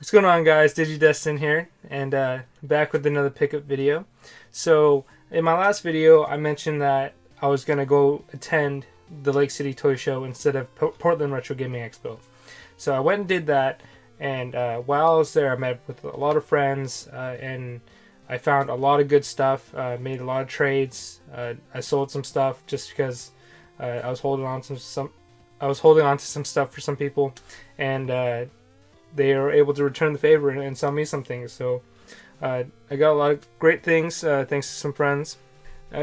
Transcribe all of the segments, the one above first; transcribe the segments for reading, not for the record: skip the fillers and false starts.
What's going on, guys? Digidesdan here, and back with another pickup video. So in my last video I mentioned that I was going to go attend the Lake City Toy Show instead of Portland Retro Gaming Expo. So I went and did that, and while I was there I met with a lot of friends, and I found a lot of good stuff, made a lot of trades. I sold some stuff just because I was holding on to some stuff for some people, and they are able to return the favor and sell me some things. So I got a lot of great things thanks to some friends.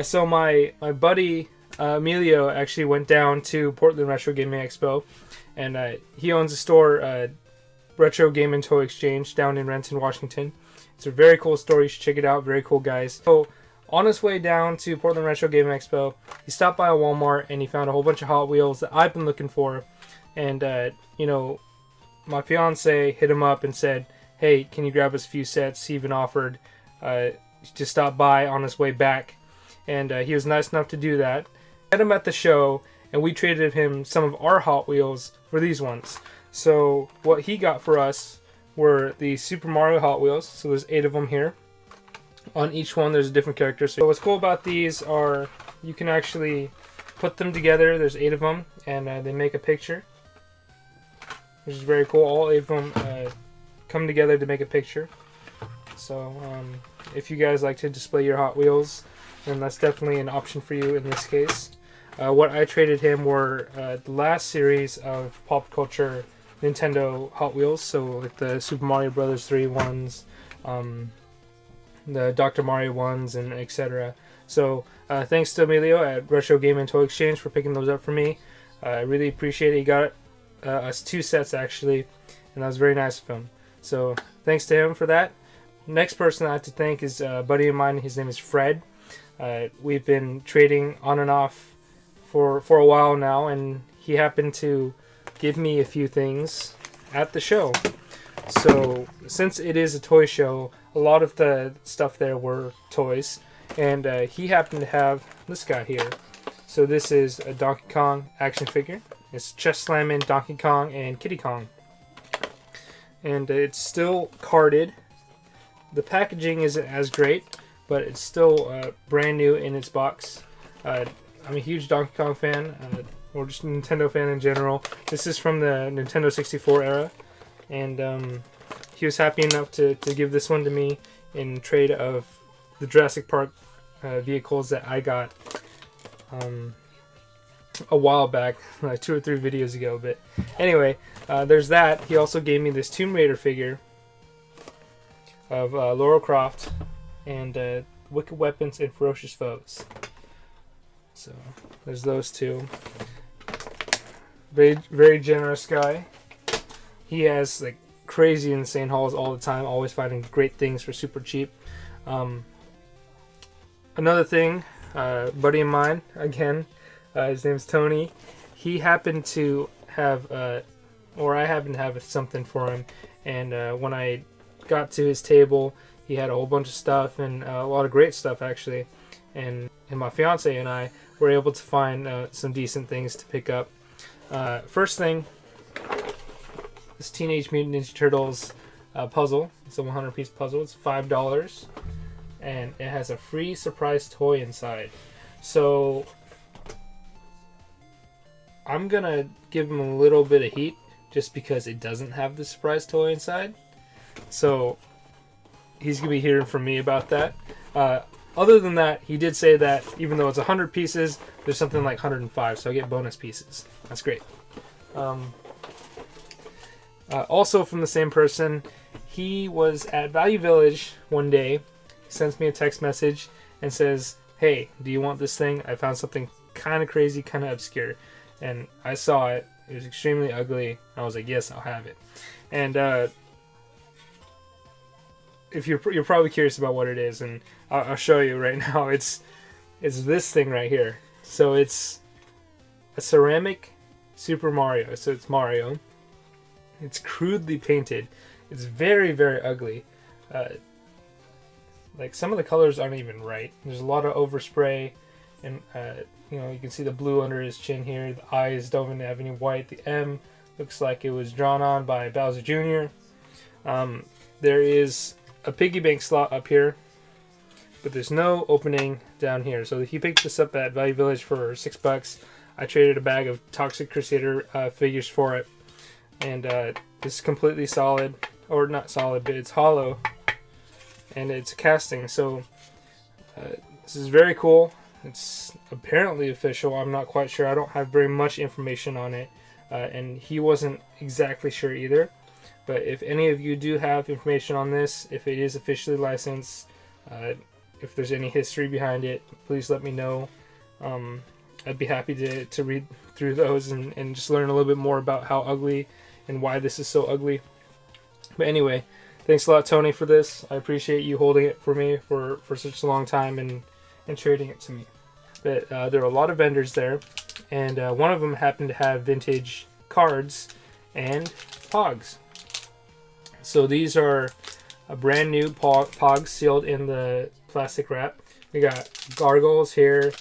So my buddy Emilio actually went down to Portland Retro Gaming Expo, and he owns a store, Retro Game and Toy Exchange, down in Renton, Washington. It's a very cool store. You should check it out. Very cool guys. So on his way down to Portland Retro Gaming Expo, he stopped by a Walmart and he found a whole bunch of Hot Wheels that I've been looking for. And my fiance hit him up and said, hey, can you grab us a few sets? He even offered to stop by on his way back, and he was nice enough to do that. Met him at the show, and we traded him some of our Hot Wheels for these ones. So what he got for us were the Super Mario Hot Wheels. So there's 8 of them here. On each one there's a different character. So what's cool about these are you can actually put them together. There's 8 of them, and they make a picture, which is very cool. All 8 of them come together to make a picture. So if you guys like to display your Hot Wheels, then that's definitely an option for you in this case. What I traded him were the last series of pop culture Nintendo Hot Wheels, so like the Super Mario Bros. 3 ones, the Dr. Mario ones, and etc. So thanks to Emilio at Retro Game and Toy Exchange for picking those up for me. I really appreciate it. He got us 2 sets actually, and that was very nice of him. So thanks to him for that. Next person I have to thank is a buddy of mine. His name is Fred. We've been trading on and off for a while now, and he happened to give me a few things at the show. So since it is a toy show, a lot of the stuff there were toys, and he happened to have this guy here. So this is a Donkey Kong action figure. It's chest slamming Donkey Kong and Kiddy Kong, and it's still carded. The packaging isn't as great, but it's still brand new in its box. I'm a huge Donkey Kong fan, or just a Nintendo fan in general. This is from the Nintendo 64 era, and he was happy enough to give this one to me in trade of the Jurassic Park vehicles that I got a while back, like 2 or 3 videos ago. But anyway, there's that. He also gave me this Tomb Raider figure of Lara Croft and Wicked Weapons and Ferocious Foes. So there's those 2. Very, very generous guy. He has like crazy insane hauls all the time, always finding great things for super cheap. Another thing, buddy of mine again, his name's Tony. He happened to have, or I happened to have something for him, and when I got to his table, he had a whole bunch of stuff, and a lot of great stuff actually, and my fiance and I were able to find some decent things to pick up. First thing, this Teenage Mutant Ninja Turtles puzzle. It's a 100-piece puzzle. It's $5, and it has a free surprise toy inside. So I'm gonna give him a little bit of heat just because it doesn't have the surprise toy inside. So he's gonna be hearing from me about that. Other than that, he did say that even though it's 100 pieces, there's something like 105, so I get bonus pieces. That's great. Also from the same person, he was at Value Village one day. He sends me a text message and says, hey, do you want this thing? I found something kind of crazy, kind of obscure. And I saw it. It was extremely ugly. I was like, yes, I'll have it. And if you're probably curious about what it is, and I'll show you right now. It's this thing right here. So it's a ceramic Super Mario. So it's Mario. It's crudely painted. It's very, very ugly. Like some of the colors aren't even right. There's a lot of overspray, and you can see the blue under his chin here. The eyes don't even have any white. The M looks like it was drawn on by Bowser Jr. There is a piggy bank slot up here, but there's no opening down here. So he picked this up at Value Village for $6. I traded a bag of Toxic Crusader figures for it, and this is completely solid, or not solid, but it's hollow, and it's a casting. So this is very cool. It's apparently official. I'm not quite sure. I don't have very much information on it, and he wasn't exactly sure either. But if any of you do have information on this, if it is officially licensed, if there's any history behind it, please let me know. I'd be happy to read through those and just learn a little bit more about how ugly and why this is so ugly. But anyway, thanks a lot, Tony, for this. I appreciate you holding it for me for such a long time and trading it to me. But there are a lot of vendors there, and one of them happened to have vintage cards and Pogs. So these are a brand new Pogs sealed in the plastic wrap. We got Gargoyles here,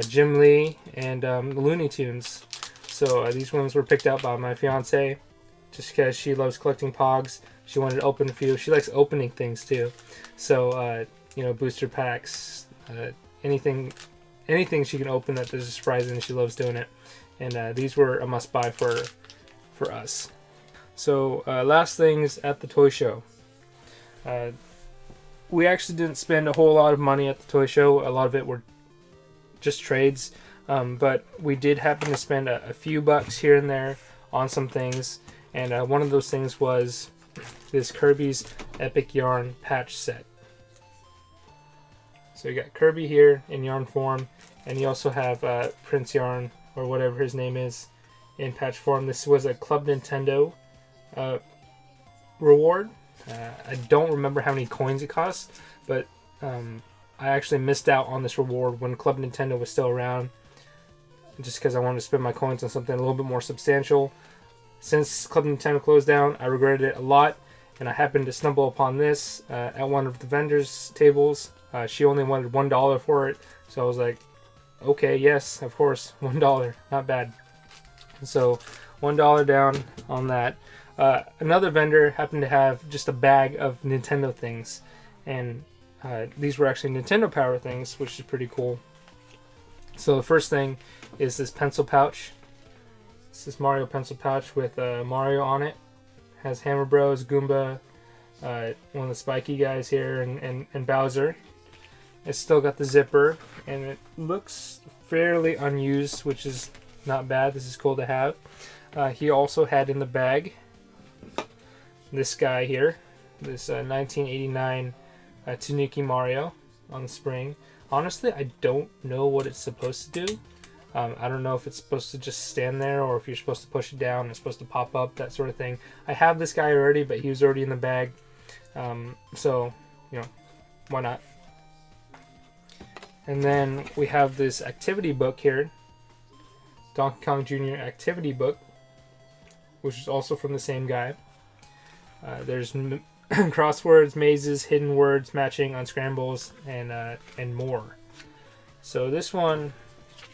Jim Lee, and Looney Tunes. So these ones were picked out by my fiance just because she loves collecting Pogs. She wanted to open a few. She likes opening things too. So booster packs, anything she can open that there's a surprise in, she loves doing it. And these were a must buy for us. So last things at the toy show. We actually didn't spend a whole lot of money at the toy show. A lot of it were just trades, but we did happen to spend a few bucks here and there on some things, and one of those things was this Kirby's Epic Yarn patch set. So you got Kirby here in yarn form, and you also have Prince Yarn, or whatever his name is, in patch form. This was a Club Nintendo reward. I don't remember how many coins it cost, but I actually missed out on this reward when Club Nintendo was still around, just because I wanted to spend my coins on something a little bit more substantial. Since Club Nintendo closed down, I regretted it a lot, and I happened to stumble upon this at one of the vendors' tables. She only wanted $1 for it, so I was like, okay, yes, of course, $1, not bad. So $1 down on that. Another vendor happened to have just a bag of Nintendo things, and these were actually Nintendo Power things, which is pretty cool. So the first thing is this pencil pouch. It's this Mario pencil pouch with Mario on it. Has Hammer Bros, Goomba, one of the spiky guys here, and Bowser. It's still got the zipper, and it looks fairly unused, which is not bad. This is cool to have. He also had in the bag this guy here, this 1989 Tanuki Mario on the spring. Honestly, I don't know what it's supposed to do. I don't know if it's supposed to just stand there, or if you're supposed to push it down and it's supposed to pop up, that sort of thing. I have this guy already, but he was already in the bag. So, why not? And then we have this activity book here, Donkey Kong Jr. activity book, which is also from the same guy. There's crosswords, mazes, hidden words, matching, unscrambles, and more. So this one,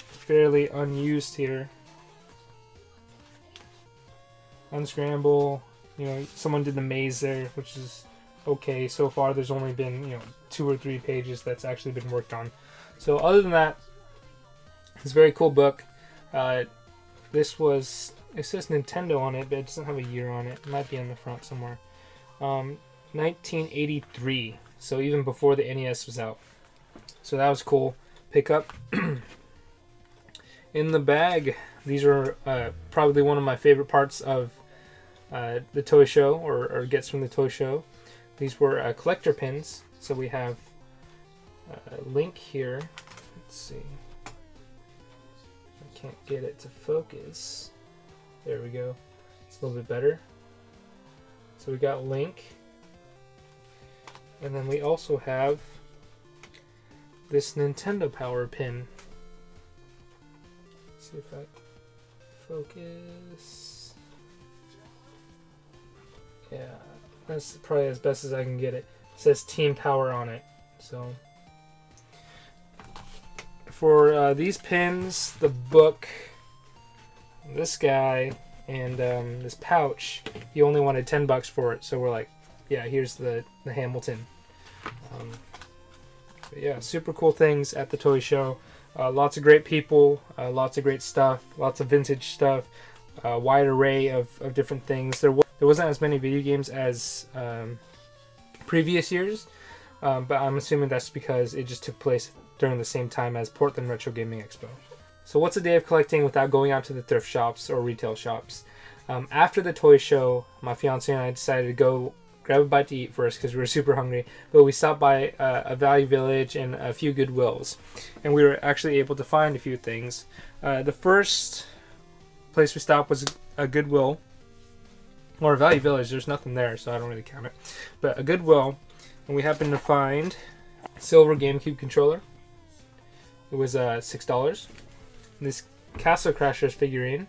fairly unused here. Unscramble, someone did the maze there, which is okay. So far there's only been 2 or 3 pages that's actually been worked on. So other than that, it's a very cool book. It says Nintendo on it, but it doesn't have a year on it. It might be on the front somewhere. 1983, so even before the NES was out. So that was cool. Pick up. In the bag, these are probably one of my favorite parts of the toy show, or gets from the toy show. These were collector pins. So we have Link here. Let's see. I can't get it to focus. There we go. It's a little bit better. So we got Link. And then we also have this Nintendo Power pin. Let's see if I focus. Yeah, that's probably as best as I can get it. It says Team Power on it. So for these pins, the book, this guy, and this pouch, he only wanted $10 for it. So we're like, yeah, here's the Hamilton. But yeah, super cool things at the toy show. Lots of great people, lots of great stuff, lots of vintage stuff, a wide array of different things. There wasn't as many video games as previous years, but I'm assuming that's because it just took place during the same time as Portland Retro Gaming Expo. So what's a day of collecting without going out to the thrift shops or retail shops? After the toy show, my fiance and I decided to go grab a bite to eat first because we were super hungry, but we stopped by a Value Village and a few Goodwills, and we were actually able to find a few things. The first place we stopped was a Goodwill, or a Value Village. There's nothing there, so I don't really count it, but a Goodwill, and we happened to find a silver GameCube controller. It was $6. This Castle Crashers figurine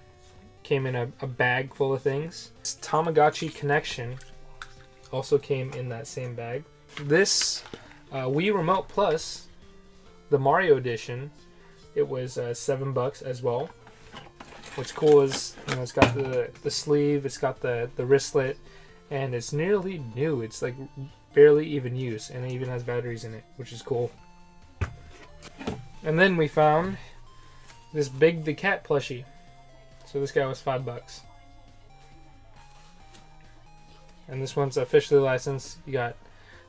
came in a bag full of things. This Tamagotchi Connection also came in that same bag. This Wii Remote Plus, the Mario edition, it was $7 as well. What's cool is, it's got the sleeve, it's got the wristlet, and it's nearly new. It's like barely even used, and it even has batteries in it, which is cool. And then we found this Big the Cat plushie. So this guy was $5. And this one's officially licensed. You got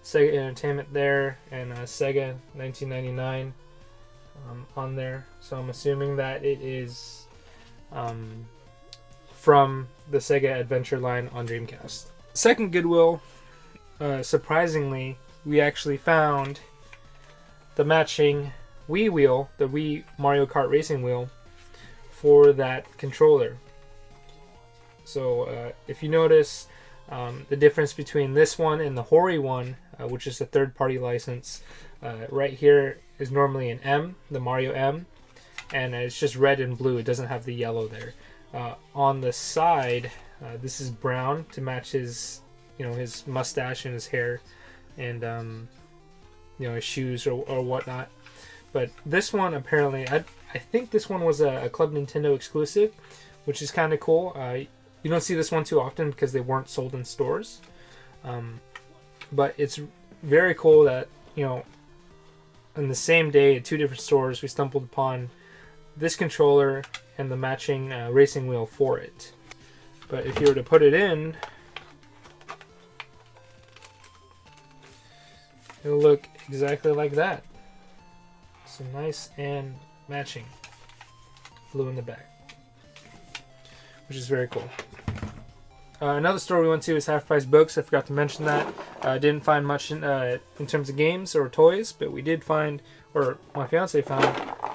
Sega Entertainment there, and Sega 1999 on there. So I'm assuming that it is from the Sega Adventure line on Dreamcast. Second Goodwill, surprisingly, we actually found the matching Wii wheel, the Wii Mario Kart Racing wheel, for that controller. So if you notice, the difference between this one and the Hori one, which is a third-party license, right here is normally an M, the Mario M, and it's just red and blue. It doesn't have the yellow there. On the side, this is brown to match his, his mustache and his hair, and his shoes or whatnot. But this one apparently, I think this one was a Club Nintendo exclusive, which is kind of cool. You don't see this one too often because they weren't sold in stores. But it's very cool that, in the same day at 2 different stores, we stumbled upon this controller and the matching racing wheel for it. But if you were to put it in, it'll look exactly like that. So nice and matching. Blue in the back, which is very cool. Another store we went to is Half Price Books. I forgot to mention that. Didn't find much in terms of games or toys, but we did find, or my fiance found,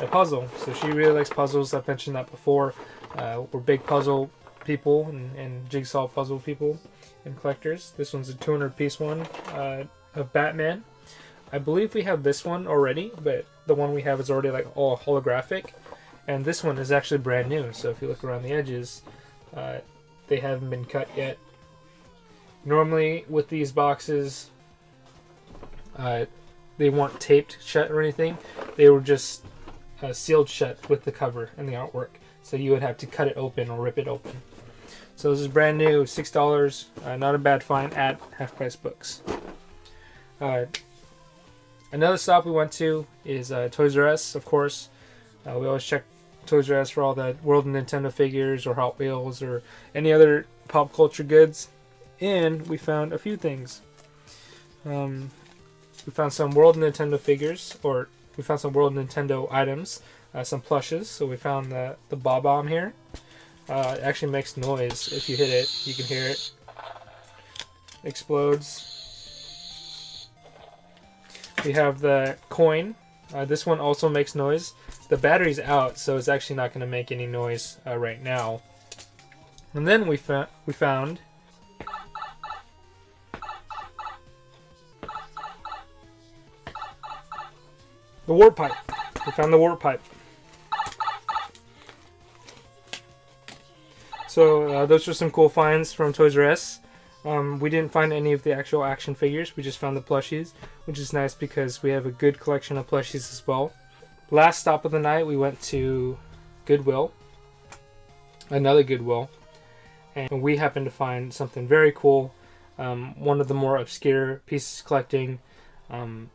a puzzle. So she really likes puzzles. I've mentioned that before. We're big puzzle people and jigsaw puzzle people and collectors. This one's a 200-piece one of Batman. I believe we have this one already, but the one we have is already like all holographic. And this one is actually brand new. So if you look around the edges, they haven't been cut yet. Normally with these boxes, they weren't taped shut or anything. They were just sealed shut with the cover and the artwork. So you would have to cut it open or rip it open. So this is brand new, $6. Not a bad find at Half Price Books. Another stop we went to is Toys R Us, of course. We always check Toys R Us for all the World of Nintendo figures or Hot Wheels or any other pop culture goods. And we found a few things. We found some World Nintendo figures, or we found some World Nintendo items, some plushes. So we found the Bob-omb here. It actually makes noise. If you hit it, you can hear it. Explodes. We have the coin. This one also makes noise. The battery's out, so it's actually not going to make any noise right now. And then we found the warp pipe. We found the warp pipe. So those were some cool finds from Toys R Us. We didn't find any of the actual action figures. We just found the plushies, which is nice because we have a good collection of plushies as well. Last stop of the night, we went to Goodwill. Another Goodwill. And we happened to find something very cool. one of the more obscure pieces collecting, and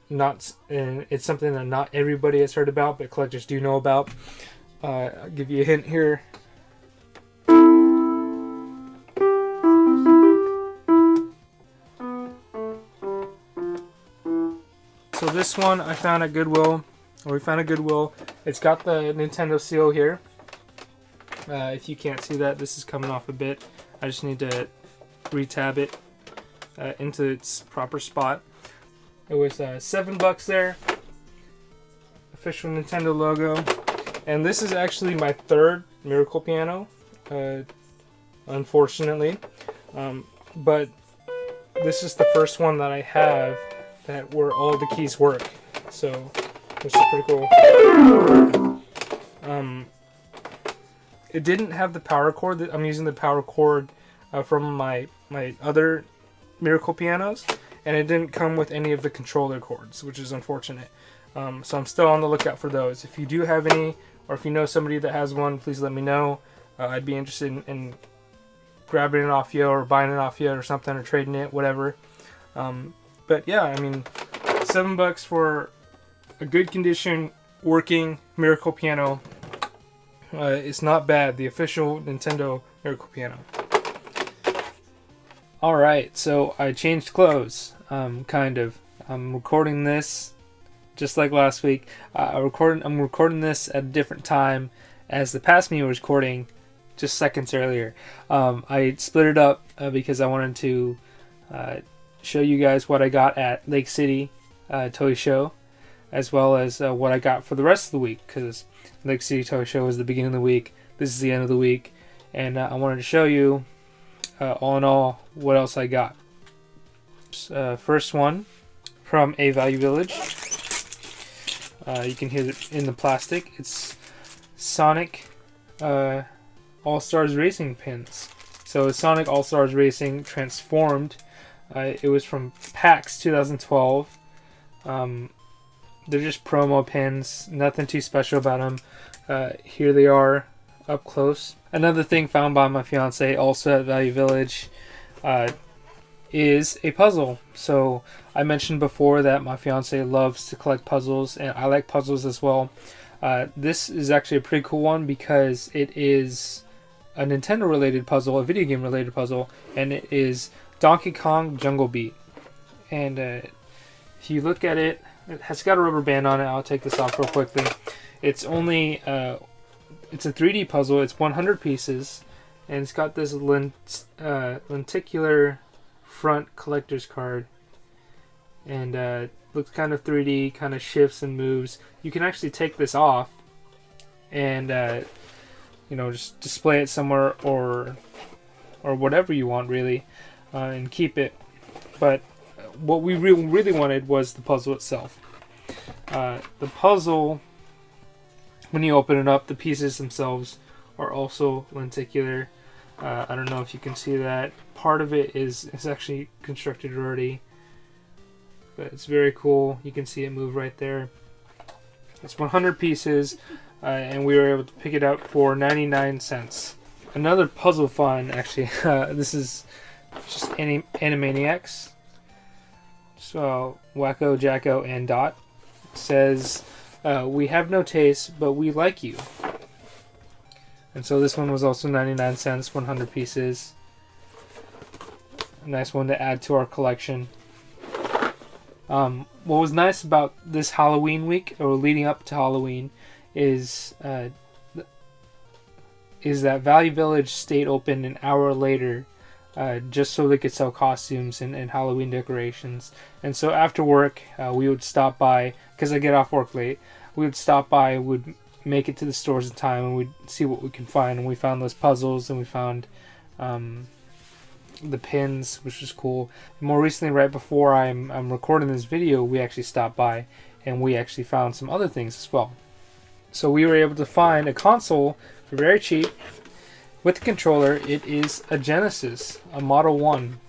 it's something that not everybody has heard about, but collectors do know about. I'll give you a hint here. So this one I found at Goodwill, or we found at Goodwill. It's got the Nintendo seal here. If you can't see that, this is coming off a bit. I just need to retab it into its proper spot. It was $7 there. Official Nintendo logo. And this is actually my third Miracle piano, unfortunately. But this is the first one that I have that where all the keys work. So this is pretty cool. It didn't have the power cord. I'm using the power cord from my other Miracle pianos, and it didn't come with any of the controller cords, which is unfortunate. So I'm still on the lookout for those. If you do have any, or if you know somebody that has one, please let me know. I'd be interested in grabbing it off you, or buying it off you, or something, or trading it, whatever. But yeah, I mean, $7 for a good condition, working Miracle piano. It's not bad. The official Nintendo Miracle piano. Alright, so I changed clothes, kind of. I'm recording this just like last week. I'm recording this at a different time as the past me was recording just seconds earlier. I split it up because I wanted to show you guys what I got at Lake City Toy Show, as well as what I got for the rest of the week, because Lake City Toy Show was the beginning of the week, this is the end of the week, and I wanted to show you all in all what else I got. First one from A Value Village. You can hear it in the plastic. It's Sonic All-Stars Racing pins. So it's Sonic All-Stars Racing transformed. It was from PAX 2012. They're just promo pins, nothing too special about them. Here they are up close. Another thing found by my fiance, also at Value Village, is a puzzle. So I mentioned before that my fiance loves to collect puzzles, and I like puzzles as well. This is actually a pretty cool one because it is a Nintendo related puzzle, a video game related puzzle, and it is Donkey Kong Jungle Beat. And if you look at it, it has got a rubber band on it. I'll take this off real quickly. It's only it's a 3D puzzle. It's 100 pieces, and it's got this lenticular front collector's card, and looks kind of 3D, kind of shifts and moves. You can actually take this off and just display it somewhere, or whatever you want really, and keep it. But what we really wanted was the puzzle itself. The puzzle, when you open it up, the pieces themselves are also lenticular. I don't know if you can see that. Part of it is actually constructed already, but it's very cool. You can see it move right there. It's 100 pieces, and we were able to pick it up for 99 cents. Another puzzle find, actually. This is just Animaniacs. So Wacko, Jacko, and Dot says, "We have no taste, but we like you." And so this one was also 99 cents, 100 pieces. A nice one to add to our collection. What was nice about this Halloween week, or leading up to Halloween, is that Value Village stayed open an hour later, just so they could sell costumes and Halloween decorations. And so after work, we would stop by, because I get off work late. We would stop by, would make it to the stores in time, and we'd see what we can find. And we found those puzzles, and we found the pins, which was cool. More recently, right before I'm recording this video, we actually stopped by, and we actually found some other things as well. So we were able to find a console for very cheap with the controller. It is a Genesis, a Model 1.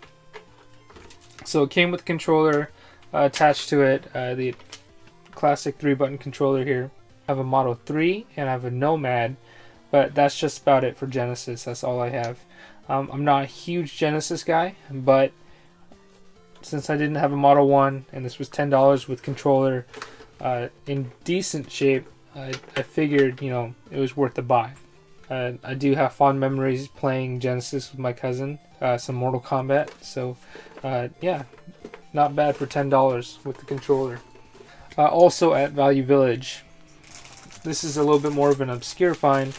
So it came with the controller attached to it, the classic 3-button controller here. I have a Model 3 and I have a Nomad, but that's just about it for Genesis. That's all I have. I'm not a huge Genesis guy, but since I didn't have a Model 1 and this was $10 with controller in decent shape, I figured, it was worth the buy. I do have fond memories playing Genesis with my cousin, some Mortal Kombat, so yeah, not bad for $10 with the controller. Also at Value Village, this is a little bit more of an obscure find.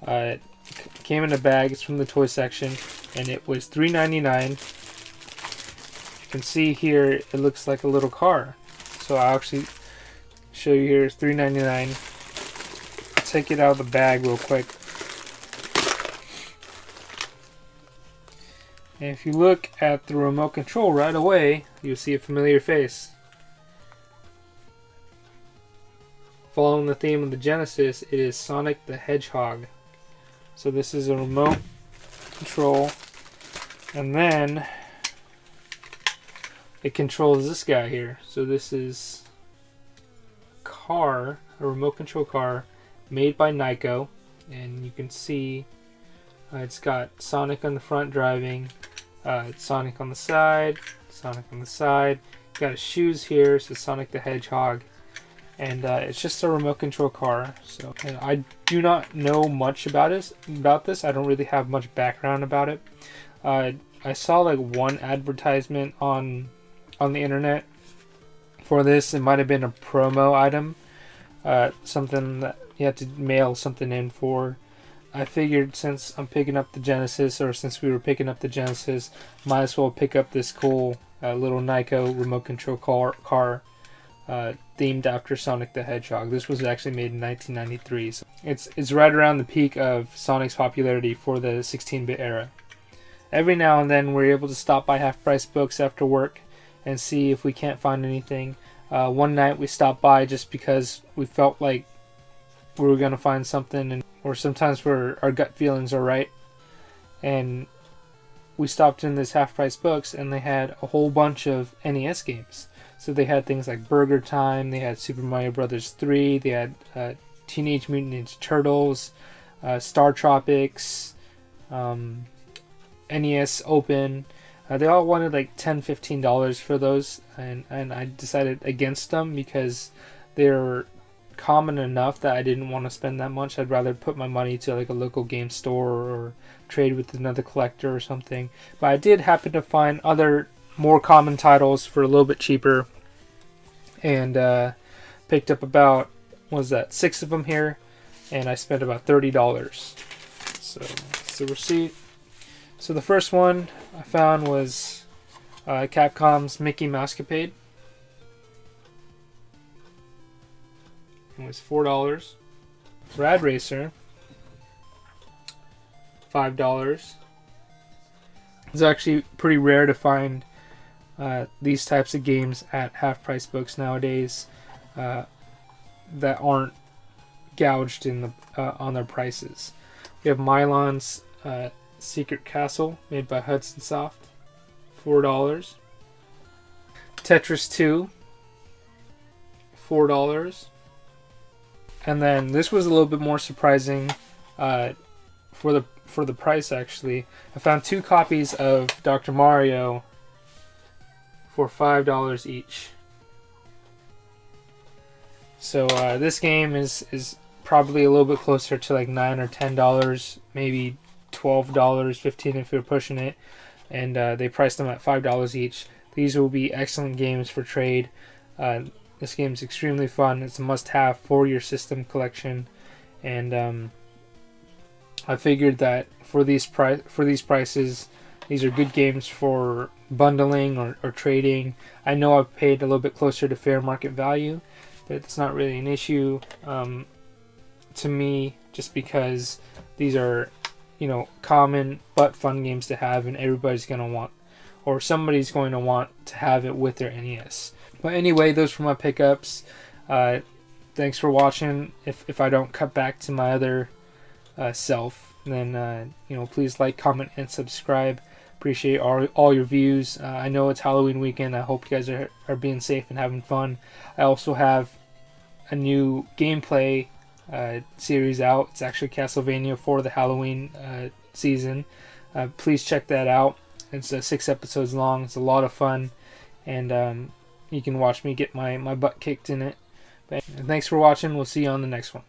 It came in a bag, it's from the toy section, and it was $3.99. You can see here it looks like a little car, so I'll actually show you here. It's $3.99. I'll take it out of the bag real quick. And if you look at the remote control right away, you'll see a familiar face. Following the theme of the Genesis, it is Sonic the Hedgehog. So this is a remote control, and then it controls this guy here. So this is a car, a remote control car made by Nyko, and you can see it's got Sonic on the front driving, it's Sonic on the side, Sonic on the side. Got his shoes here, so Sonic the Hedgehog. And it's just a remote control car. So, and I do not know much about this. I don't really have much background about it. I saw like one advertisement on the internet for this. It might have been a promo item, something that you had to mail something in for. I figured since I'm picking up the Genesis, or since we were picking up the Genesis, might as well pick up this cool little Nyko remote control car. Themed after Sonic the Hedgehog. This was actually made in 1993. So it's right around the peak of Sonic's popularity for the 16-bit era. Every now and then we're able to stop by Half Price Books after work and see if we can't find anything. One night we stopped by just because we felt like we were going to find something, or sometimes where our gut feelings are right. And we stopped in this Half Price Books and they had a whole bunch of NES games. So they had things like Burger Time, they had Super Mario Bros. 3, they had Teenage Mutant Ninja Turtles, Star Tropics, NES Open. They all wanted like $10, $15 for those, and I decided against them because they're common enough that I didn't want to spend that much. I'd rather put my money to like a local game store or trade with another collector or something. But I did happen to find other more common titles for a little bit cheaper, and picked up about, what was that, 6 of them here, and I spent about $30. So it's the receipt. So the first one I found was Capcom's Mickey Mousecapade. It was $4. Rad Racer, $5. It's actually pretty rare to find these types of games at Half Price Books nowadays that aren't gouged in the on their prices. We have Mylon's Secret Castle, made by Hudson Soft, $4. Tetris 2, $4. And then this was a little bit more surprising for the price. Actually, I found 2 copies of Dr. Mario for $5 each. So this game is probably a little bit closer to like $9 or $10, maybe $12, $15 if you're pushing it. And they priced them at $5 each. These will be excellent games for trade. This game is extremely fun. It's a must-have for your system collection, and I figured that for these prices, these are good games for bundling or trading. I know I've paid a little bit closer to fair market value, but it's not really an issue to me, just because these are, common but fun games to have, and everybody's going to want, or somebody's going to want to have it with their NES. But anyway, those were my pickups. Thanks for watching. If I don't cut back to my other self, then please like, comment, and subscribe. Appreciate all your views. I know it's Halloween weekend. I hope you guys are being safe and having fun. I also have a new gameplay series out. It's actually Castlevania for the Halloween season. Please check that out. It's 6 episodes long. It's a lot of fun, and you can watch me get my butt kicked in it. But thanks for watching. We'll see you on the next one.